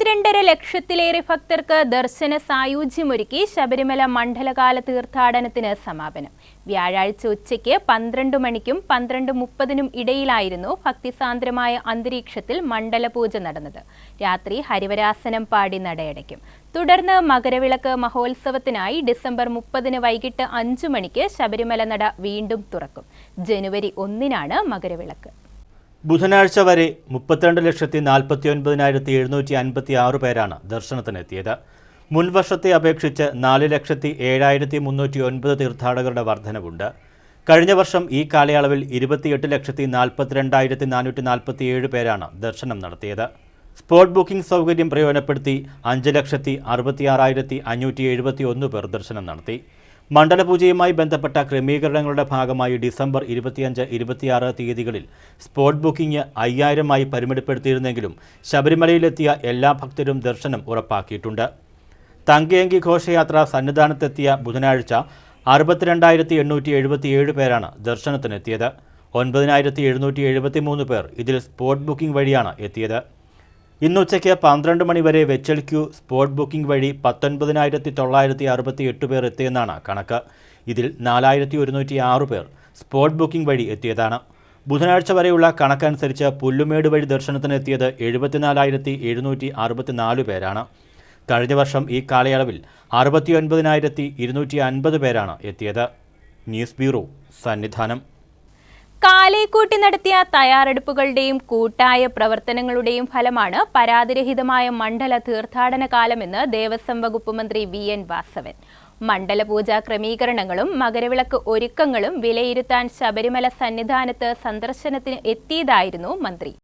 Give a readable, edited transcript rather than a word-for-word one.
52.5 ലക്ഷത്തിലേറെ ഭക്തർക്ക് ദർശന സായുജ്യമൊരുക്കി ശബരിമല മണ്ഡലകാല തീർത്ഥാടനത്തിന് സമാപനം. വ്യാഴാഴ്ച ഉച്ചയ്ക്ക് 12 മണിക്കും 12:30 ഇടയിലായിരുന്നു ഭക്തിസാന്ദ്രമായ അന്തരീക്ഷത്തിൽ മണ്ഡലപൂജ നടന്നത്. രാത്രി ഹരിവരാസനം പാടി നടയടയ്ക്കും. തുടർന്ന് മകരവിളക്ക് മഹോത്സവത്തിനായി ഡിസംബർ 30 വൈകിട്ട് 5 മണിക്ക് ശബരിമല നട വീണ്ടും തുറക്കും. ജനുവരി 1 മകരവിളക്ക്. ബുധനാഴ്ച വരെ 32,49,756 പേരാണ് ദർശനത്തിനെത്തിയത്. മുൻവർഷത്തെ അപേക്ഷിച്ച് 4,07,309 തീർത്ഥാടകരുടെ വർധനവുണ്ട്. കഴിഞ്ഞ വർഷം ഈ കാലയളവിൽ 28,42,447 പേരാണ് ദർശനം നടത്തിയത്. സ്പോട്ട് ബുക്കിംഗ് സൗകര്യം പ്രയോജനപ്പെടുത്തി 5,66,571 പേർ ദർശനം നടത്തി. മണ്ഡലപൂജയുമായി ബന്ധപ്പെട്ട ക്രമീകരണങ്ങളുടെ ഭാഗമായി ഡിസംബർ 25, 26 തീയതികളിൽ സ്പോട്ട് ബുക്കിംഗ് 5,000 പരിമിതപ്പെടുത്തിയിരുന്നെങ്കിലും ശബരിമലയിലെത്തിയ എല്ലാ ഭക്തരും ദർശനം ഉറപ്പാക്കിയിട്ടുണ്ട്. തങ്കയങ്കി ഘോഷയാത്ര സന്നിധാനത്തെത്തിയ ബുധനാഴ്ച 62,877 പേരാണ് ദർശനത്തിനെത്തിയത്. 9,773 പേർ ഇതിൽ സ്പോട്ട് ബുക്കിംഗ് വഴിയാണ് എത്തിയത്. ഇന്ന് ഉച്ചയ്ക്ക് 12 മണി വരെ വെച്ചൽ ക്യൂ സ്പോട്ട് ബുക്കിംഗ് വഴി 19,968 പേർ എത്തിയെന്നാണ് കണക്ക്. ഇതിൽ 4,106 പേർ സ്പോട്ട് ബുക്കിംഗ് വഴി എത്തിയതാണ്. ബുധനാഴ്ച വരെയുള്ള കണക്കനുസരിച്ച് പുല്ലുമേട് വഴി ദർശനത്തിനെത്തിയത് 74,764 പേരാണ്. കഴിഞ്ഞ വർഷം ഈ കാലയളവിൽ 69,250 പേരാണ് എത്തിയത്. News bureau, Sannidhanam. കാലേക്കൂട്ടി നടത്തിയ തയ്യാറെടുപ്പുകളുടെയും കൂട്ടായ പ്രവർത്തനങ്ങളുടെയും ഫലമാണ് പരാതിരഹിതമായ മണ്ഡല തീർത്ഥാടന കാലമെന്ന് ദേവസ്വം വകുപ്പ് മന്ത്രി VN വാസവൻ. മണ്ഡലപൂജാ ക്രമീകരണങ്ങളും മകരവിളക്ക് ഒരുക്കങ്ങളും വിലയിരുത്താൻ ശബരിമല സന്നിധാനത്ത് സന്ദർശനത്തിന് എത്തിയതായിരുന്നു മന്ത്രി.